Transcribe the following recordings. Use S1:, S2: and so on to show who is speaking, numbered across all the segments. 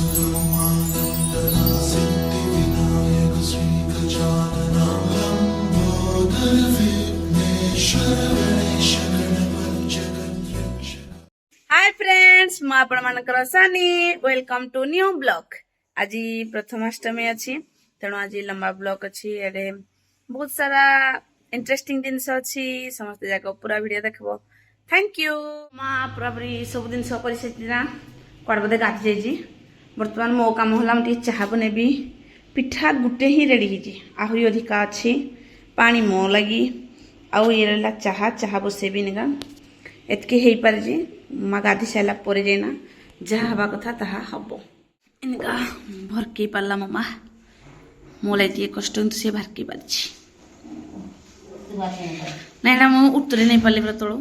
S1: Hi friends मु आपण मानकर सानी वेलकम टू न्यू ब्लॉग। आज प्रथमाष्टमी अच्छी तेणु आज लंबा ब्लॉग अच्छी एडे बहुत सारा इंटरेस्टिंग जिनस अच्छी समस्त जाक पूरा वीडियो देखबो। थैंक यू माँ पूरा पूरी सब जिन कर कड़ बोधे गाधि जाइए। बर्तमान मो काम होला मुझे चाह बनेबी। पिठा गुटे ही रेडी होती आहरी अधिका अच्छी पानी मो लगी आउ ये रहा चाह चाह बसेबी निका एतके हो पारे माँ गाधि सारा पर जाइना जहाँ हवा कथा ताहा हम इनका भरकई पारा मो माँ मो लगे कष्ट सी भरकई पारि ना ना मुझे उत्तरी नहीं पारि पूरा तलू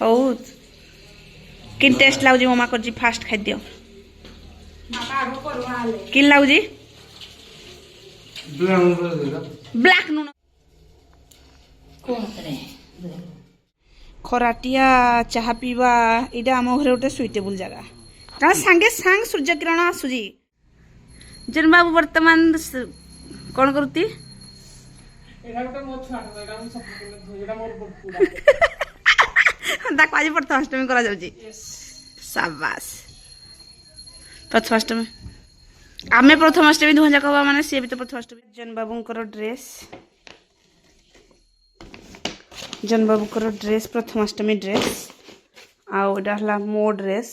S1: हौ कि टेस्ट लाଗୁଛି ममा कर फास्ट खाद्य कि लाଗୁଛି ब्लैक नून खराटिया चाह पीवा इटा आम घर गोटे सुइटेबल जगह कारण सांगे सांग सूर्य किरण आसुजी। जन बाबू वर्तमान कौन करती आज प्रथमाष्टमी करा जाउची शाबाश प्रथमाष्टमी आमे प्रथमाष्टमी दुह जाक माने सी भी तो प्रथमाष्टमी। जन बाबूंकर ड्रेस प्रथमाष्टमी ड्रेस आउ एटा हला मो ड्रेस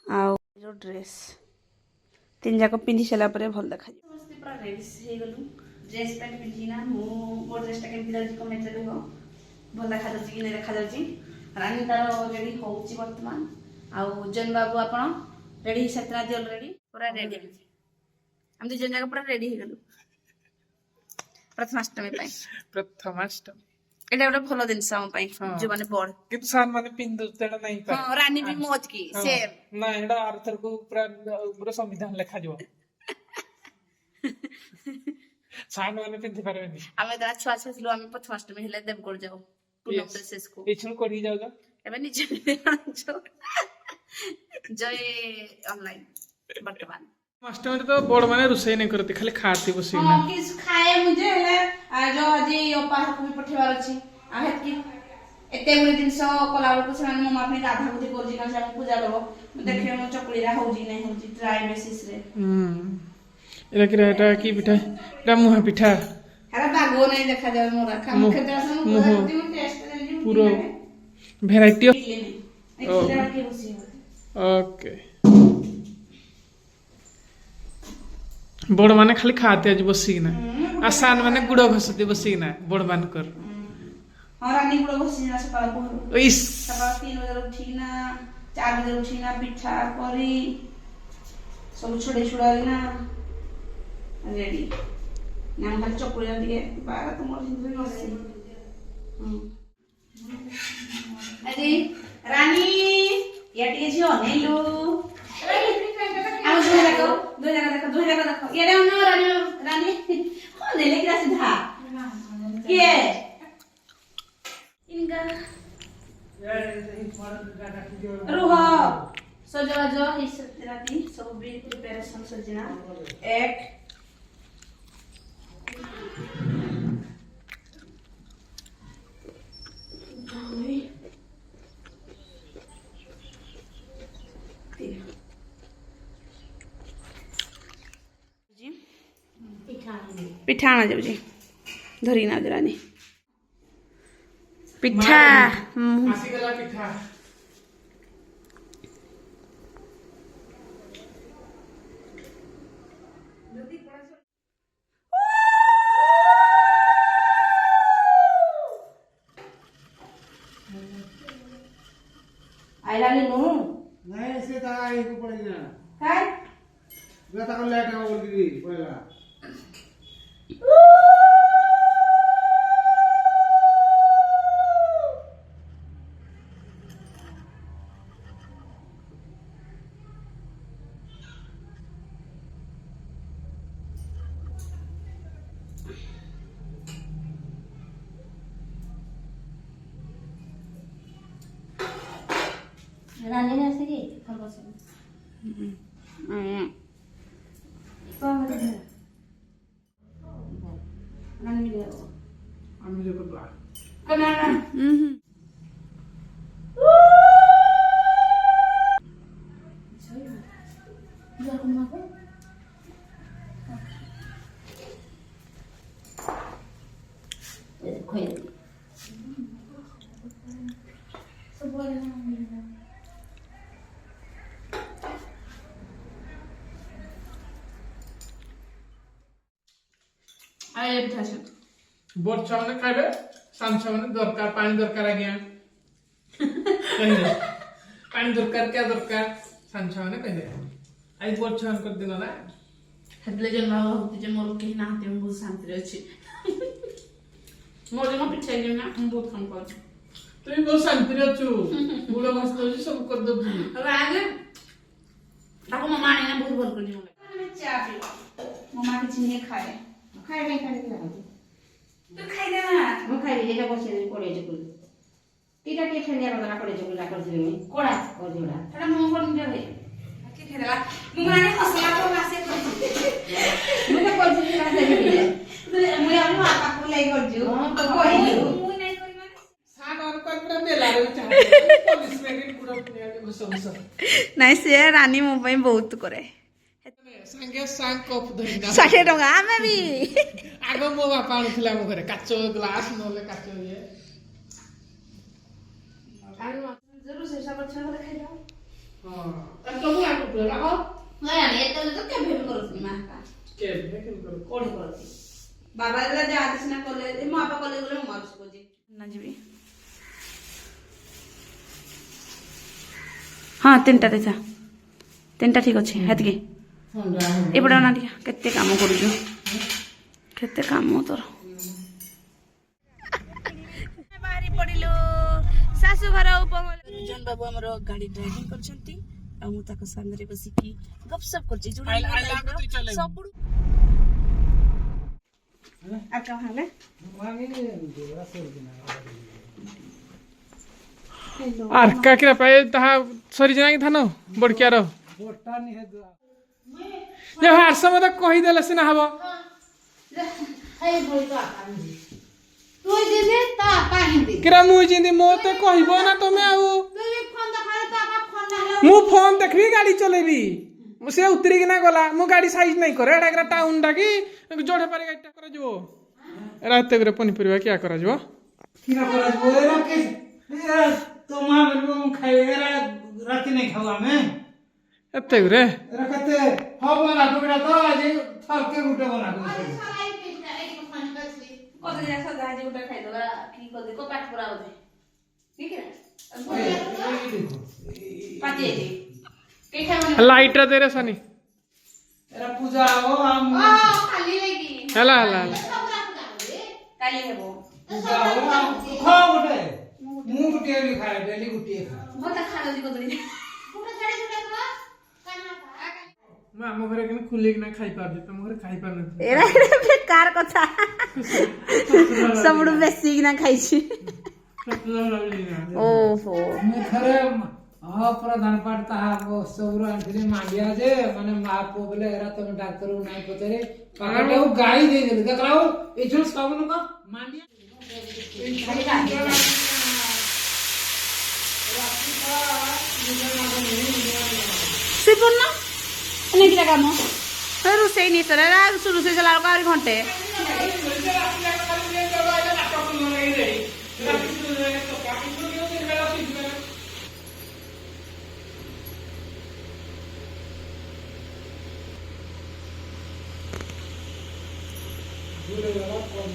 S1: आउ ड्रेस तीन जाक पिंधि सारा पर भल देखा समस्त पूरा रेडी हे गलु ड्रेस पैंट पिंधिना मो मो ड्रेस टा केमति लागि कमेंट रे हो भल देखा जाउची कि नै देखा जाउची। रानी तार रेडी होउची वर्तमान आउ जन बाबू आपण रेडी सतना दी ऑलरेडी पूरा रेडी हम दु जन जाक पूरा रेडी हे गलु प्रथमाष्टमी पई
S2: प्रथमाष्टमी
S1: एटा गोटे भलो दिन हम पई जो माने बड़
S2: किंतु सान माने पिंदु तेडा नहीं पाए
S1: हां रानी भी मौज की सेम
S2: ना एडा आर्थर को पूरा संविधान लिखा जो सान माने पिंधि पारे नहीं
S1: हमें दरा छुआ छुआ लो हमें प्रथमाष्टमी हेले देवगढ़ जाओ पूनम प्रिंसेस को
S2: इछन कोडी जाओ जा
S1: एबे नीचे जो जय ऑनलाइन वर्तमान
S2: मास्टर तो बड़ माने रुसई नहीं करती खाली खाती बसी
S1: हां किस खाए मुझे हेले जो आज ओपाह को भी पठेवार अछि आ हेत की एते गुरे दिन सो कलावर को से मम्मा अपने गाधा बुद्धि करजी का सब पूजा करबो देखे मो चकुली रा होजी नहीं होजी ट्राई बेसिस रे
S2: एरा कि एटा की पिठा एटा मुहा पिठा
S1: हरा बागो नहीं देखा जावे मोरा खा मुखे तो असम पूरा टेस्ट
S2: पूरा वैरायटी ऑफ ओके बड़ माने खाली खाते आज बसी ना आसान माने गुड़ घसती बसी ना बड़ मान कर
S1: हां रानी गुड़ घसी ना सकाळ पहर
S2: इस
S1: सकाळ 3 बजे उठी ना 4 बजे उठी ना पिठा करी सब छोड़े छुड़ा ना रेडी नाम खाली चकुली दिए बारा तुमर हिंदू घसी अरे रानी याटी झियो नेलु आउ दो जगह देखो ये रे न रानी हो नेले कि सीधा के इनका रुह सजवाजो हिस राती सब भी प्रिपरेशन सजना एक पिठा आना जाऊ जी धरी ना जरानी पिठा
S2: आसीगला पिठा
S1: आइला ले नु
S3: नहीं से ता आई को पड़ेगा
S1: काय
S3: गता को लेट हो बोली पड़ेगा
S4: ରାନ୍ଧିଲେ ଆସିକି ଭଲ ସବୁ
S2: আমি যে করবা বড় ছাওয়ানে খাইবে সান ছাওয়ানে দরকার পানি দরকার আজ্ঞা কইলে পানি দরকার কে দরকার সান ছাওয়ানে কইলে আই বড় ছাওয়ান কর দিন না
S1: ହେଲେ ଜନ୍ମ ଭାବୁଛି ଯେ ମୋର କେହି ନାହାନ୍ତି ମୁଁ ବହୁତ ଶାନ୍ତିରେ ଅଛି ମୋର ଜମା ପିଛା ହେଇଯିବି ନା ମୁଁ ବହୁତ କାମ କରୁଛି
S2: তুই বহু শান্তিরে অছু গুড় ঘষ দଉଛି ସବୁ କରି ଦଉଛୁ
S1: હવે ଆଗେ ତାକୁ ମୋ ମା ଆଣିକିନା ବହୁତ ଭଲ କରିଛି ମୋ ଲାଗି ଚା ପିଇବ ମୋ ମା କିଛି ନିଏ ଖାଏ
S4: ଖାଇବା ଖାଇ
S1: ତୁ ଖାଇଦେ ନା
S4: ମୁଁ ଖାଇବି ଯେଟା ବସେଇ କୋଡ଼ିଏ ଚକୁଳି ଏଇଟା ଟିକେ ଖେଳିଆ କଥା କୋଡ଼ିଏ ଚକୁଳିଟା କରିଥିଲି ମୁଁ
S1: କୋଡ଼ା
S4: କରିଦିଅଡ଼ା
S1: ସେଟା ମୁଁ କରିନି ଭାଇ କି ଖାଇଦେଲା ମୁଁ ମାନେ ହସଲା ତ ମାସେ କରିଛି
S4: ମୁଁ ତ କରିଥିଲି ନା ଦେଖିଥିଲେ
S1: ମୁଁ ଆମ ବାପାକୁ ଲାଗି କରିଛୁ କହିଲି ମୁଁ ନାଇଁ କରି ମାନେ
S2: ସାଟ ଅନ କରି ପୁରା ବେଲାରେ ଚାହା ପୋଲିସ ମେଗିନ ଗୁଡ ପୁଣିଆଟେ ବସ ବସ
S1: ନାଇଁ ସେ ରାନୀ ମୋ ପାଇଁ ବହୁତ କରେ
S2: ସାଙ୍ଗେ ସାଙ୍ଗ କପ ଧରିନା
S1: 60 ଟଙ୍କା ଆମେ ବି
S2: ଆଗ ମୋ ବାପା ଆଣୁଥିଲା ଆମ ଘରେ କାଚ ଗ୍ଲାସ ନହେଲେ କାଚ ଇଏ
S1: ଜରୁର ସେସା କରିଛ ଘରେ ଖାଇଯାଅ
S2: ହଁ
S1: ସବୁ ଆକୁ ପୁରା ହବ ନାଇଁ ଆଣି ଏତେ ତ କେବେ ବି କରୁଥିଲି ମା କା
S2: କେବେ କେବେ
S1: କୋଡ଼ି କରୁଛି ବାବା ଯେତେବେଳେ ଯାଆନ୍ତି ସିନା କଲେଜ ମୋ ବାପା କଲେଜ ଗଲେ ମୁଁ ମାରୁଛି କହୁଛି ନା ଯିବି ହଁ ତିନିଟା ଦେଇଥା ତିନିଟା ଠିକ ଅଛି ହେତିକି ଏପଟେ ନା ଟିକେ କେତେ କାମ କରୁଛୁ କେତେ କାମ ତୋର ବାହାରି ପଡ଼ିଲୁ ଶାଶୁ ଘର ଉପମହଲ ଜନ ବାବୁ ଆମର ଗାଡ଼ି ଡ୍ରାଇଭିଂ କରୁଛନ୍ତି ଆଉ ମୁଁ ତାଙ୍କ ସାଙ୍ଗରେ ବସିକି ଗପସପ କରୁଛି ସବୁଠୁ আর কেমন হলে
S2: আর কাকিরা পায়ে তাহা সরি জানা কি ধান বড়কিয়ার
S3: बोटा नहीं है दुआ
S2: যে হারস মতে কহি দেলে সিনা হব
S4: ହେଇ ବଳି ତ ଆକାନ୍ତି তুই দিদি তা কাহিন্দি
S2: কিরা মুই জিন্দি মতে কহিব না তুমি আউ
S4: তুই ফোন দেখালে তো আমার ফোন না হলো
S2: মু ফোন দেখবি গাড়ি চলেবি সে উতরি কিনা গলা মু গাড়ি সাইজ নাই করে এটা একটা টাউন ডাকি जोड़े पारे गाड़ीटा करा जो रात करे पनीपरिया क्या करा जो
S3: किना करा बोरा के यार तो मां बोलबो खाइएगा रात नहीं खावा मैं
S2: एते रे
S3: रखते हो बना टुकड़ा तो आज थर के गुटे बना दो
S4: সবাই পিছটা এই ফোন করছি
S1: কত জায়গা গাজি উঠে খাই দেবা কি করে কো পাট পুরা হবে ঠিক আছে পাটি এই কে খাইবনি
S2: लाइट रे तेरे सनी
S3: एरा पूजा हो हम
S4: ও খালি লাগি
S2: हला हला हला
S4: সবরা পুজা করে
S1: কালি হেবো
S3: पूजा हो हम खा गुटे मुंह गुटे भी खाए डेली गुटे खा
S1: বহুত খালো দি কত দিন
S4: পুরো ছাড়ি পুরো তো কানা
S2: मैं आम घरे कि खुले कि ना खाई पार तुम घरे खाई पार न
S1: এরা বেকার কথা सबडू बेसी ना खाइছি ओहो
S3: मैं खरे हां प्रधान पड़ता वो सबरो अंतरी मांगिया जे माने मा पो बोले एरा तुम डॉक्टर को नहीं पतरे पाकटे वो गाड़ी दे दे देखलाओ ए जो साबुन का मांडिया
S1: सुपन ना এনে কিটা কাম রুসেই নি তোরা রুসেই চলা আর ঘন্টে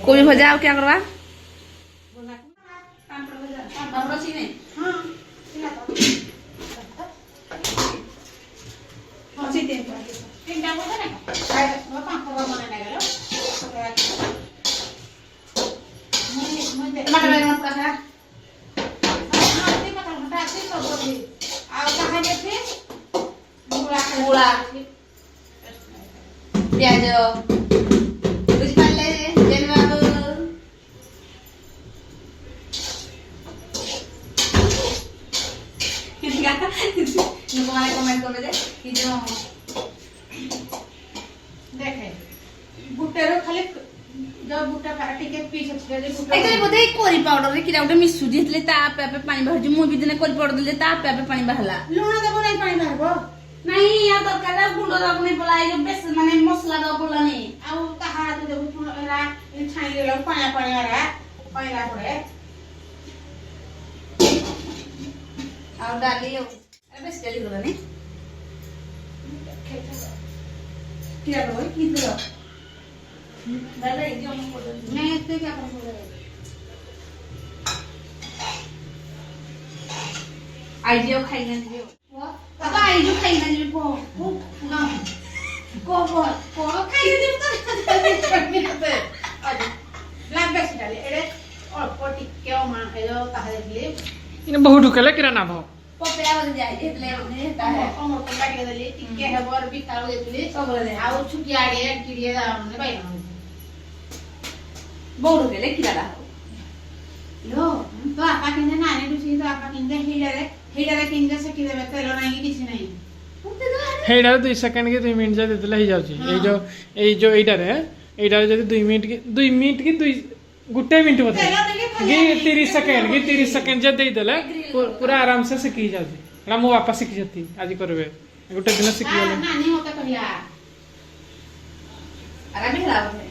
S1: कोई भजा और क्या करवा पापड़ सीने
S4: हां
S1: अच्छी दिन
S4: তিনটা বলে না খাই ও পাঁচটা মনে না গেল মই দে
S1: टमाटर मत का
S4: আতে পাতা ঘটা আছে সব বলি আর কাহা গেছে
S1: मूला प्याज बुझ पाले जन बाबू
S4: ବୁଟରୁ ଖାଲି ଯୋଉ ବୁଟ ଟିକେ ପିସ୍ ଅଛି ଯଦି ବୁଟ
S1: ଆକ୍ଚୁଆଲି ବୋଧେ ଏଇ କରି ପାଉଡରରେ କିରା ଗୋଟେ ମିଶୁଛି ହେଲେ ତା ଆପେ ଆପେ ପାଣି ବାହାରୁଛି ମୁଁ ବି ଦିନେ କରି ପାଉଡର ଦେଲେ ତା ଆପେ ଆପେ ପାଣି ବାହାରିଲା
S4: ଲୁଣ ଦେବ ନାହିଁ ପାଣି ବାହାରିବ
S1: ନାଇଁ ୟା ତରକାରୀ ଗୁଣ୍ଡ ଦବାକୁ ନେଇ ପଲା ଏଇ ଯୋଉ ବେଶ ମାନେ ମସଲା ଦବାକୁ ପଡିଲାନି
S4: ଆଉ ତାହା ଦେବୁ ଏରା ଛାଣି ଦେଲା ପାଣିଆ ପାଣିଆ ଏରା କହିଲା ପରେ
S1: ଆଉ ଡାଲି ଆଉ ବେଶ ଡାଲି ଗଲାନି କିରା ଦବ କି ଦବ दादा ये हम को
S4: मैं इससे क्या करूँगा
S1: आइडिया खाइना दियो
S4: वो
S1: बाबा आइडिया खाइना दियो को
S4: ना को खाई दे तो करने पे आज ब्लैक बेस डाले एरे और पोटी क्यों मां हेलो कहा देखले
S2: इने बहुत ढुकेले किरा ना भाव
S1: पपया बन जाए એટલે મને
S4: ताहे अमर को लागे देले टिके है बर भी तारो देले
S1: सब ले
S4: आउ छुटी आड़े किड़िए हमने भाई
S1: बोल गेले किरा
S4: लो तो आपा किंदे नाने दुसी तो आपा किंदे हिडरे किंदे से किदे तेलो नहीं किसी नहीं
S2: हेडा 2 सेकंड के 2 मिनिट जा देतले ही जाउची ए जो एइटा रे जदी 2 मिनिट की 2 गुटे मिनिट बोथे गे 30 सेकंड जे देई देले पूरा आराम से सिखी जाउची एला मो वापस सिखी जती आज करबे गुटे दिन सिखी गेले
S4: नानी होता कहिया
S1: अरे भी खराब है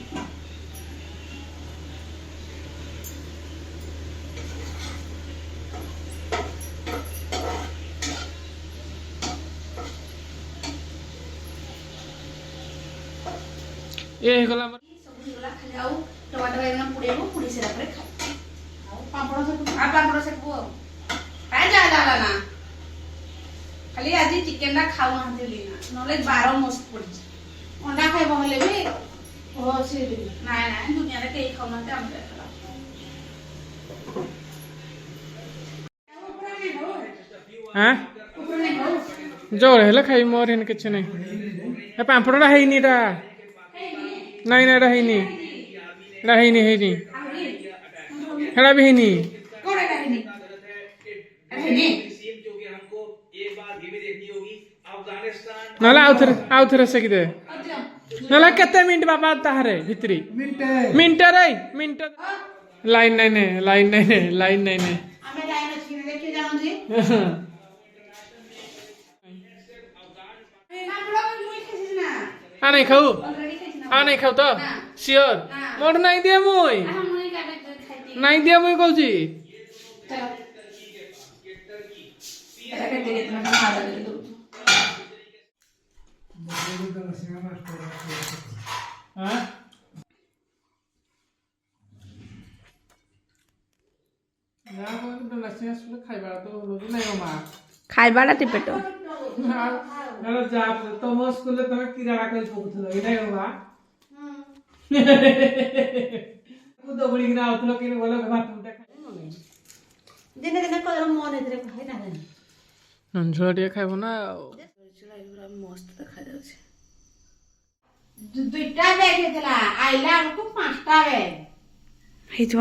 S2: ए गला हमर
S1: सब गुला खा जाओ टमाटर एकदम पुड़ेबो पुड़ी से परे खा
S4: पापड़ से
S1: आ पापड़ से को आ जा ना खाली आज चिकन दा खाऊ ना लेना नले 12 मस्त पड़ी
S4: अंडा खाइ बहले भी ओ से
S1: ना दुनिया रे केई खाऊ ना ते हम
S2: हां जोर हेले खाई मोर हेन किछ नै ए पांपड़डा हेइनीटा नहीं नहीं रहीनी हेड़ा भी हेनी
S1: कोड़े नहीं नहीं
S2: नला आउथरे से किदे नला केते मिनिट बाबा ताहरे भितरी मिनिट लाइन नहीं
S4: हमें लाइन अच्छी देखि जाऊं जी
S1: पापड़ मुई खिस ना
S2: आ नहीं खाऊ
S1: ऑलरेडी खिस ना
S2: आ नहीं खाऊ तो श्योर मोर नहीं दिया मुई
S1: हम मुई का खाइती
S2: नहीं दिया मुई कहूची
S1: चलो अरे तेरे इतना खा दे दो
S2: हां ना को तो लक्ष्य सुले खाइबा तो लोदी नहीं मां
S1: खाइबाडा टिपेटो
S2: नला जा तो मो स्कूल तमे किराडा कल पकुथलो ए नहीं मां को दबड़ी गिना आउथलो कि बोले भात मुटा खाइ
S4: दिने दिने कलर मन हेतरे खाइ ना
S2: नंझोला टिके खाइबो ना
S1: पूरा मस्त देखा जाଉଛି
S4: दुईटा बैग हेतला आइला हमको पांचटा बैग
S1: ହେଇଥିବ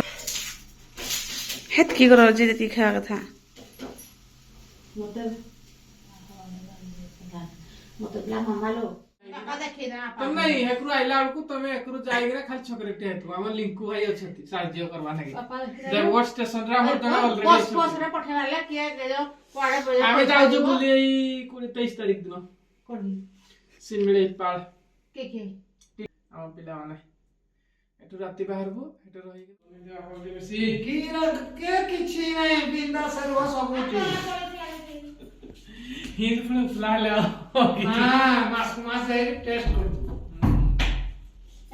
S1: ହେତ କି କର ଯେ ତି ଖାଇବା କଥା
S4: मते ब्ला मामा लो पापा देखे ना
S2: तुम नहीं एकरु आइला बळकु तमे एकरु जाइगिरा खाली छोकरेटे हेतु हमर लिंकु भाई अछती साहाय्य करवा लागि
S4: पापा
S2: देवगढ़ स्टेशन रे हमर तमे ऑलरेडी
S4: बस बस रे पठेवाला के जो पाड़े बजे
S2: आमे जाउ जो बुली 23 तारिख दिन
S4: कोन
S2: सिमले पाळ
S4: के
S2: हम पिला माने एटु राती बाहरबो एटु रहि बेसी
S3: की के किछि नहीं बिंदा सर्व सबुठी
S2: हिंद फुल फ्ला ले
S3: हां मास है टेस्ट कर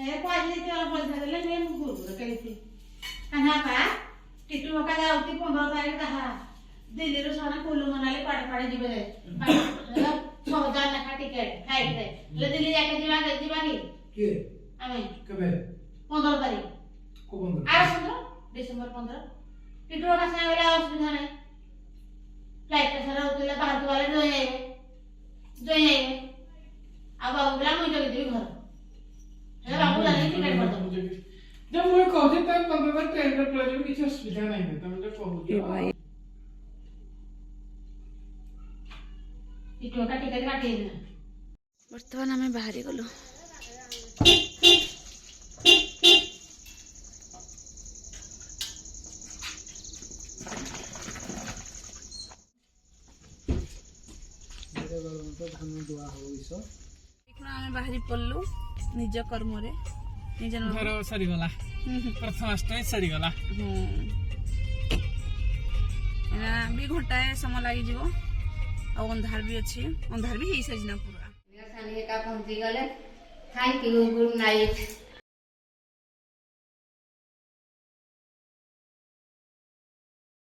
S4: ए पाजी के बोल देले ने गुरु कहती कन्हा का टिटू का जाउती 15 तारीख कहा दिल्ली रो सारा कोलो मनाले पाड़े पाड़े जीवे 6000 लेखा टिकट फ्लाइट रे ले दिल्ली जाके जीवा की
S3: के
S4: आमे
S3: कबे
S4: 15 तारीख
S3: को बंद
S4: आ दिसंबर 15 टिटू का सावेला असुविधा नहीं फ्लाइट पे सारा उतले बाहर वाले जो आए अब बाबू बोला मुझे देवी घर हे बाबू जाने टिकट कर दो
S2: जब मुझे कहते तब 15 ट्रेन रे पळे किछ असुविधा नहीं है तुम जो कहू
S1: भाई
S4: टिटू का टिकट काटे ना
S1: बर्तमान आम बाहरी गलु
S3: ତ ଧାନ ଦୁଆ ହବ ଇସ
S1: এখন আমি বাহারি পড়লু নিজ কর্মরে নিজ
S2: ଘର ସରିଗଲା ପ୍ରଥମାଷ୍ଟମୀ ସରିଗଲା
S1: ବି ଘଣ୍ଟାଏ ସମୟ ଲାଗିଯିବ ଆଉ ଅନ୍ଧାର ବି ଅଛି ଅନ୍ଧାର ବି ହେଇସାରିଛି ନା ପୁରା
S5: ସାନି ଏକା ପହଞ୍ଚି ଗଲେ ଥ୍ୟାଙ୍କ ୟୁ ଗୁଡ୍ ନାଇଟ୍